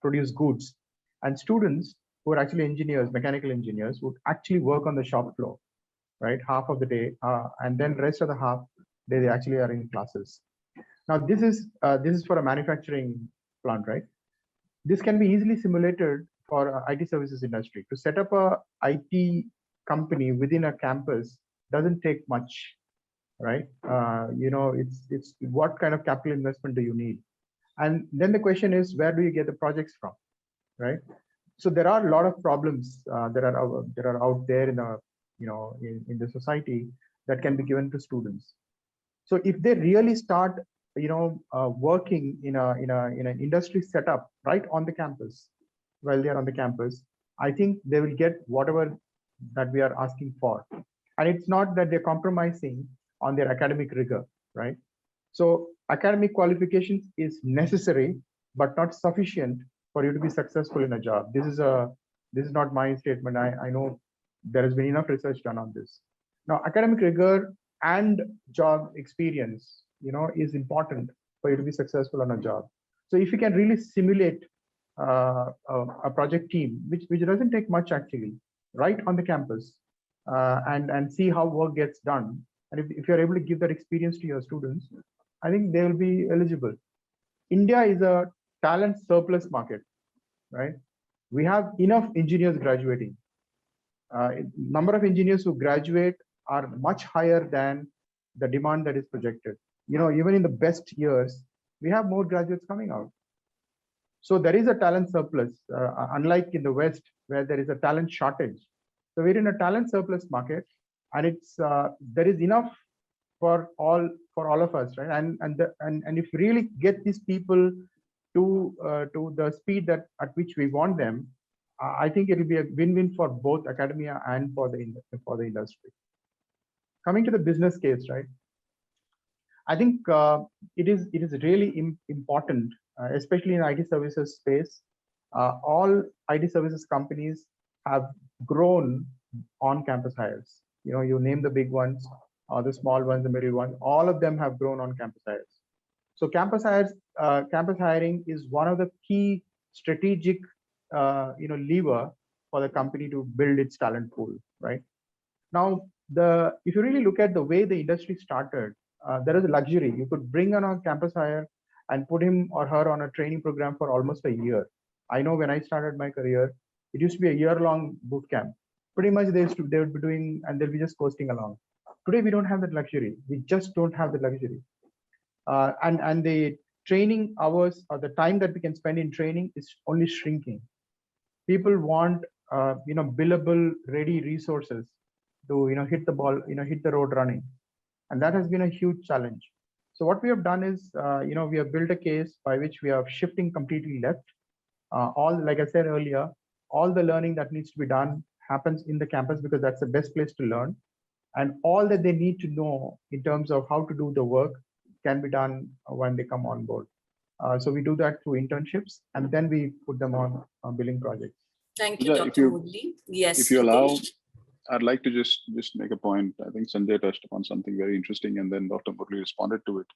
produce goods, and students who are actually engineers, mechanical engineers, would actually work on the shop floor, right, half of the day, and then rest of the half they actually are in classes. Now this is for a manufacturing plant, right? This can be easily simulated for IT services industry. To set up a IT company within a campus doesn't take much, right? It's what kind of capital investment do you need? And then the question is, where do you get the projects from, right? So there are a lot of problems that are out there in the in the society that can be given to students. So if they really start working in an industry setup right on the campus, while they're on the campus, I think they will get whatever that we are asking for. And it's not that they're compromising on their academic rigor, right? So academic qualifications is necessary, but not sufficient for you to be successful in a job. This is not my statement. I know there has been enough research done on this. Now, academic rigor and job experience, is important for you to be successful on a job. So if you can really simulate a project team, which doesn't take much actually, right on the campus, and see how work gets done, and if you're able to give that experience to your students, I think they will be eligible. India is a talent surplus market, right? We have enough engineers graduating. Number of engineers who graduate are much higher than the demand that is projected. Even in the best years, we have more graduates coming out. So there is a talent surplus, unlike in the West where there is a talent shortage. So we're in a talent surplus market, and it's there is enough for all of us, right? And if we really get these people to the speed at which we want them, I think it will be a win-win for both academia and for the industry. Coming to the business case, right? I think it is really important, especially in IT services space. All IT services companies have grown on campus hires. You name the big ones, the small ones, the middle ones. All of them have grown on campus hires. So campus hiring is one of the key strategic lever for the company to build its talent pool, right? Now, if you really look at the way the industry started, there is a luxury. You could bring on a campus hire and put him or her on a training program for almost a year. I know when I started my career, it used to be a year-long boot camp. Pretty much they would be doing, and they'll be just coasting along. Today, we don't have that luxury. We just don't have the luxury. And the training hours or the time that we can spend in training is only shrinking. People want billable, ready resources to hit the ball, hit the road running, and that has been a huge challenge. So what we have done is we have built a case by which we are shifting completely left. Like I said earlier, all the learning that needs to be done happens in the campus because that's the best place to learn, and all that they need to know in terms of how to do the work can be done when they come on board. So we do that through internships, and then we put them on billing projects. Thank you, Dr. Murli. Yes, if you allow, Hitesh? I'd like to just make a point. I think Sanjay touched upon something very interesting, and then Dr. Murli responded to it.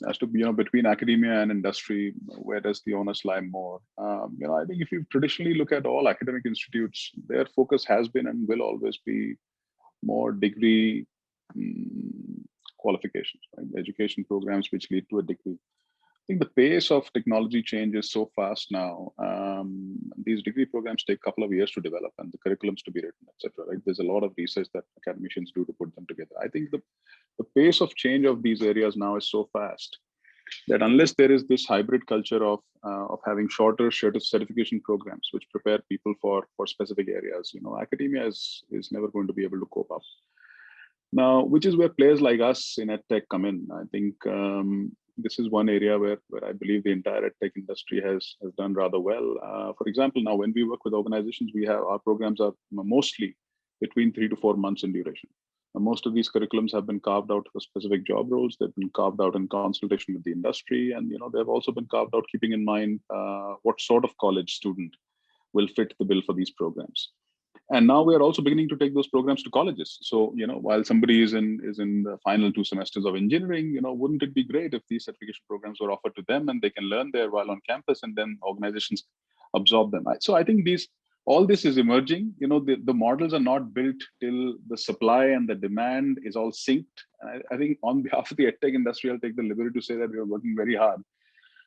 As to between academia and industry, where does the onus lie more? I think if you traditionally look at all academic institutes, their focus has been and will always be more degree qualifications, right? Education programs which lead to a degree. I think the pace of technology change is so fast now. These degree programs take a couple of years to develop and the curriculums to be written, etc. Right? There's a lot of research that academicians do to put them together. I think the pace of change of these areas now is so fast that unless there is this hybrid culture of having shorter certification programs which prepare people for specific areas, academia is never going to be able to cope up. Now, which is where players like us in EdTech come in. I think this is one area where I believe the entire EdTech industry has done rather well. For example, now when we work with organizations, our programs are mostly between 3 to 4 months in duration. Most of these curriculums have been carved out for specific job roles. They've been carved out in consultation with the industry, and they've also been carved out keeping in mind what sort of college student will fit the bill for these programs. And now we are also beginning to take those programs to colleges. So, while somebody is in the final 2 semesters of engineering, wouldn't it be great if these certification programs were offered to them and they can learn there while on campus, and then organizations absorb them. So I think all this is emerging. The models are not built till the supply and the demand is all synced. And I think on behalf of the edtech industry, I'll take the liberty to say that we are working very hard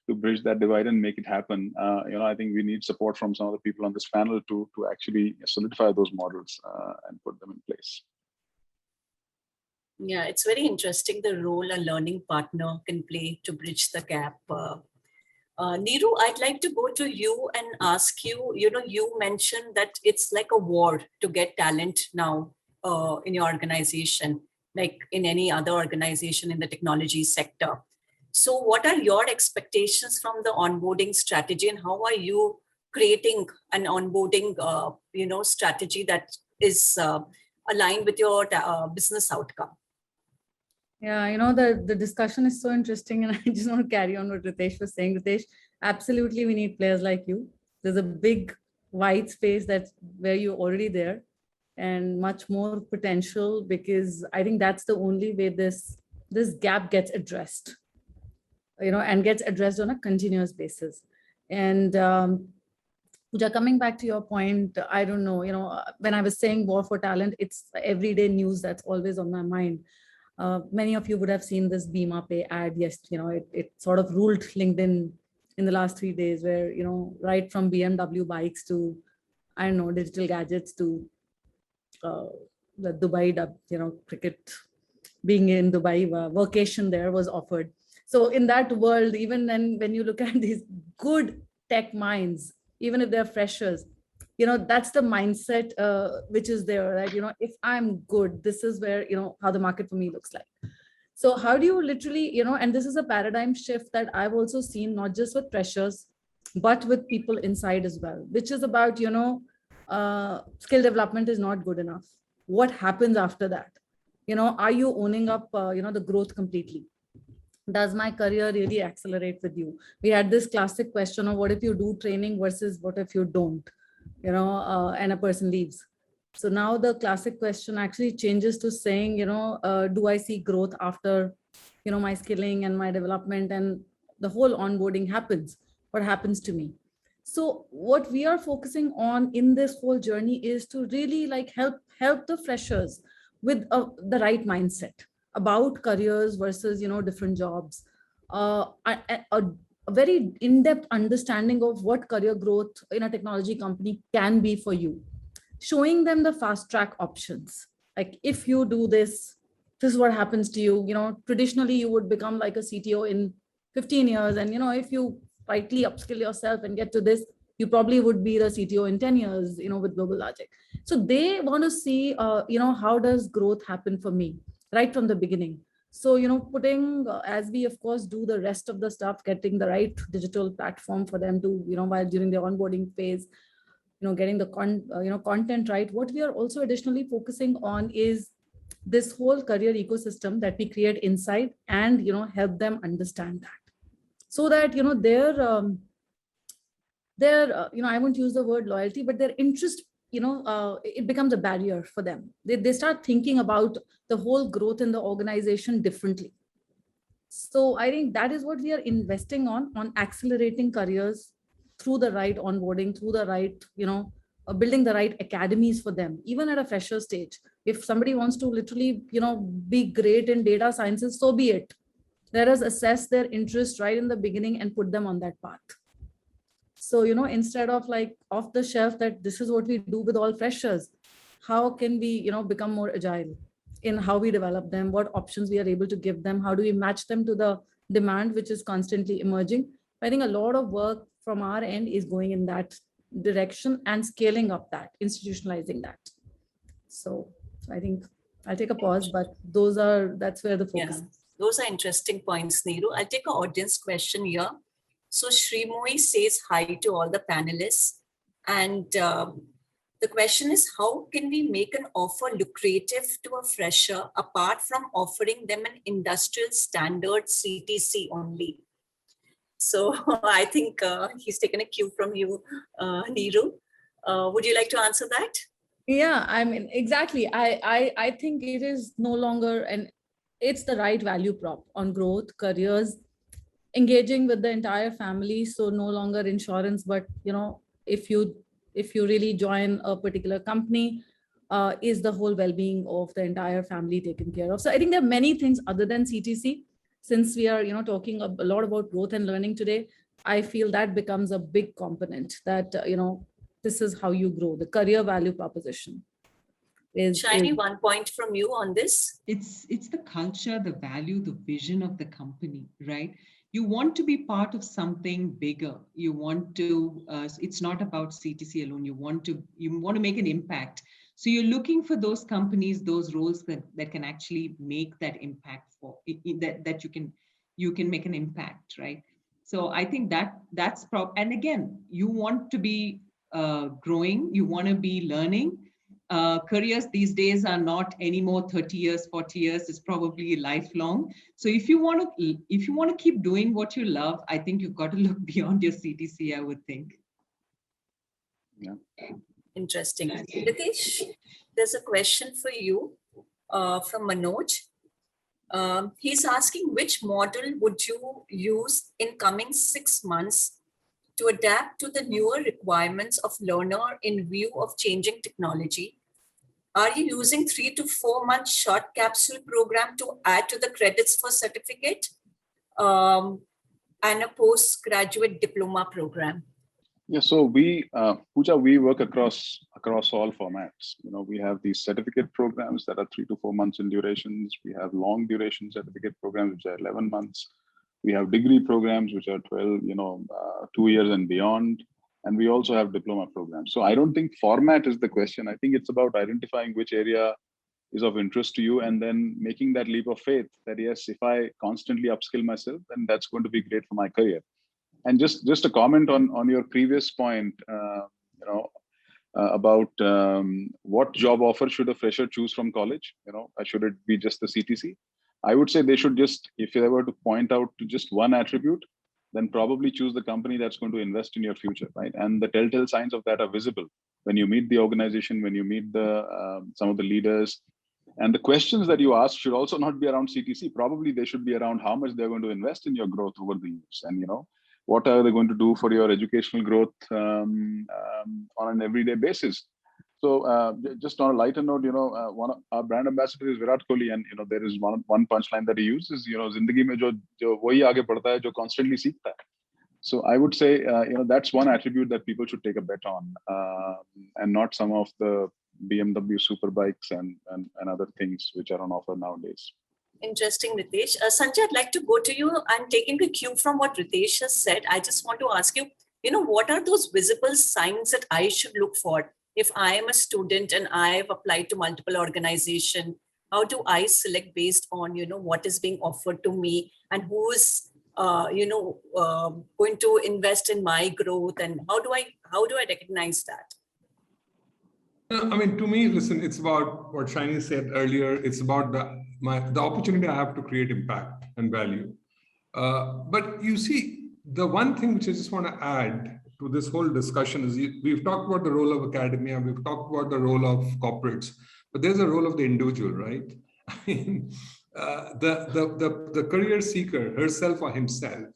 to bridge that divide and make it happen. I think we need support from some of the people on this panel to actually solidify those models and put them in place. Yeah, it's very interesting the role a learning partner can play to bridge the gap. Neeru, I'd like to go to you and ask you, you mentioned that it's like a war to get talent now in your organization, like in any other organization in the technology sector. So what are your expectations from the onboarding strategy, and how are you creating an onboarding, strategy that is aligned with your business outcome? Yeah, the discussion is so interesting, and I just want to carry on what Ritesh was saying. Ritesh, absolutely, we need players like you. There's a big wide space that's where you're already there, and much more potential, because I think that's the only way this gap gets addressed, and gets addressed on a continuous basis. And Pooja, coming back to your point, I don't know, when I was saying war for talent, it's everyday news that's always on my mind. Many of you would have seen this Bima Pay ad. Yes, it sort of ruled LinkedIn in the last 3 days, where, right from BMW bikes to, I don't know, digital gadgets to the Dubai, cricket, being in Dubai, vacation there was offered. So in that world, even then, when you look at these good tech minds, even if they're freshers, that's the mindset which is there, right? If I'm good, this is where, how the market for me looks like. So how do you literally, and this is a paradigm shift that I've also seen, not just with freshers, but with people inside as well, which is about, skill development is not good enough. What happens after that? Are you owning up, the growth completely? Does my career really accelerate with you? We had this classic question of what if you do training versus what if you don't, and a person leaves. So now the classic question actually changes to saying, do I see growth after, my skilling and my development, and the whole onboarding happens? What happens to me? So what we are focusing on in this whole journey is to really help the freshers with the right mindset about careers versus, different jobs, a very in-depth understanding of what career growth in a technology company can be for you, showing them the fast track options. Like, if you do this, this is what happens to you. Traditionally you would become like a CTO in 15 years. And, if you rightly upskill yourself and get to this, you probably would be the CTO in 10 years, with Global Logic. So they want to see, how does growth happen for me right from the beginning. So, putting, as we of course do the rest of the stuff, getting the right digital platform for them to, while during the onboarding phase, getting the content right. What we are also additionally focusing on is this whole career ecosystem that we create inside, and, help them understand that, so that, their, I won't use the word loyalty, but their interest, it becomes a barrier for them. They start thinking about the whole growth in the organization differently. So I think that is what we are investing on accelerating careers through the right onboarding, through the right, building the right academies for them, even at a fresher stage. If somebody wants to literally, be great in data sciences, so be it. Let us assess their interest right in the beginning and put them on that path. So, instead of like off the shelf that this is what we do with all freshers, how can we, become more agile in how we develop them, what options we are able to give them, how do we match them to the demand, which is constantly emerging. I think a lot of work from our end is going in that direction and scaling up that, institutionalizing that. So I think I'll take a pause, but that's where the focus is. Those are interesting points, Neeru. I'll take an audience question here. So Srimoy says hi to all the panelists. And the question is, how can we make an offer lucrative to a fresher apart from offering them an industrial standard CTC only? So I think he's taken a cue from you, Neeru. Would you like to answer that? Yeah, I mean, exactly. I think it is no longer, and it's the right value prop on growth, careers, engaging with the entire family. So no longer insurance, but if you really join a particular company, is the whole well-being of the entire family taken care of. So I think there are many things other than CTC. Since we are talking a lot about growth and learning today, I feel that becomes a big component that this is how you grow. The career value proposition is Shiny, one point from you on this. It's the culture, the value, the vision of the company, right? You want to be part of something bigger. You want to. It's not about CTC alone. You want to make an impact. So you're looking for those companies, those roles that can actually make that impact that you can make an impact, right? So I think that's and again, you want to be growing. You want to be learning. Careers these days are not anymore 30 years, 40 years. It's probably lifelong. So if you want to keep doing what you love, I think you've got to look beyond your CTC, I would think. Yeah. Interesting. Ritesh, there's a question for you from Manoj. He's asking, which model would you use in coming 6 months to adapt to the newer requirements of learner in view of changing technology? Are you using 3 to 4 month short capsule program to add to the credits for certificate and a postgraduate diploma program? Yeah, so Pooja, we work across all formats. We have these certificate programs that are 3 to 4 months in durations. We have long duration certificate programs, which are 11 months. We have degree programs, which are 12, 2 years and beyond. And we also have diploma programs. So I don't think format is the question. I think it's about identifying which area is of interest to you and then making that leap of faith that, yes, if I constantly upskill myself, then that's going to be great for my career. And just a comment on your previous point, about what job offer should a fresher choose from college? Should it be just the CTC? I would say they should just, if they were to point out to just one attribute, then probably choose the company that's going to invest in your future, right? And the telltale signs of that are visible when you meet the organization, when you meet some of the leaders. And the questions that you ask should also not be around CTC. Probably they should be around how much they're going to invest in your growth over the years, and what are they going to do for your educational growth on an everyday basis. So just on a lighter note, one of our brand ambassador is Virat Kohli, and there is one punchline that he uses, "Zindagi mein jo wahi aage badhta hai, jo constantly seekhta hai." So I would say, that's one attribute that people should take a bet on, and not some of the BMW super bikes and other things which are on offer nowadays. Interesting, Ritesh. Sanjay, I'd like to go to you and taking a cue from what Ritesh has said. I just want to ask you, what are those visible signs that I should look for? If I am a student and I've applied to multiple organizations, how do I select based on, what is being offered to me and who is, going to invest in my growth, and how do I recognize that? I mean, to me, listen, it's about what Shiny said earlier. It's about the opportunity I have to create impact and value. But you see, the one thing which I just want to add to this whole discussion is we've talked about the role of academia, we've talked about the role of corporates, but there's a role of the individual, right? I mean, the career seeker, herself or himself,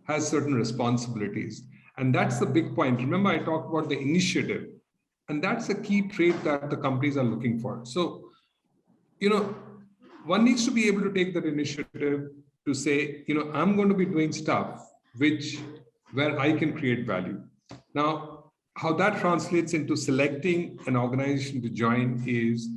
has certain responsibilities. And that's the big point. Remember, I talked about the initiative. And that's a key trait that the companies are looking for. So, one needs to be able to take that initiative to say, I'm going to be doing stuff where I can create value. Now, how that translates into selecting an organization to join is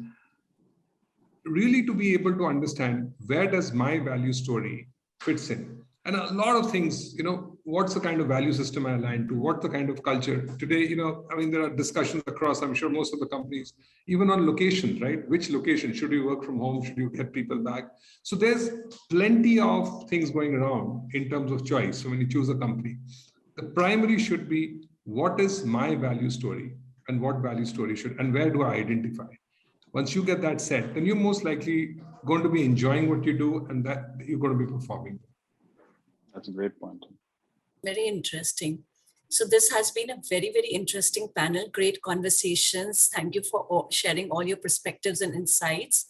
really to be able to understand where does my value story fits in. And a lot of things, what's the kind of value system I align to? What's the kind of culture? Today, there are discussions across, I'm sure most of the companies, even on locations, right? Which location? Should you work from home? Should you get people back? So there's plenty of things going around in terms of choice. So when you choose a company, the primary should be, what is my value story and what value story and where do I identify? Once you get that set, then you're most likely going to be enjoying what you do and that you're going to be performing. That's a great point. Very interesting. So this has been a very, very interesting panel, great conversations. Thank you for sharing all your perspectives and insights.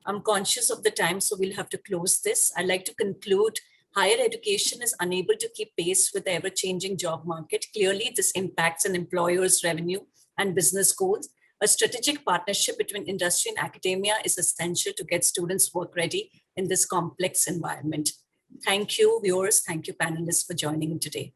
I'm conscious of the time, so we'll have to close this. I'd like to conclude, higher education is unable to keep pace with the ever-changing job market. Clearly, this impacts an employer's revenue and business goals. A strategic partnership between industry and academia is essential to get students work ready in this complex environment. Thank you, viewers. Thank you, panelists, for joining in today.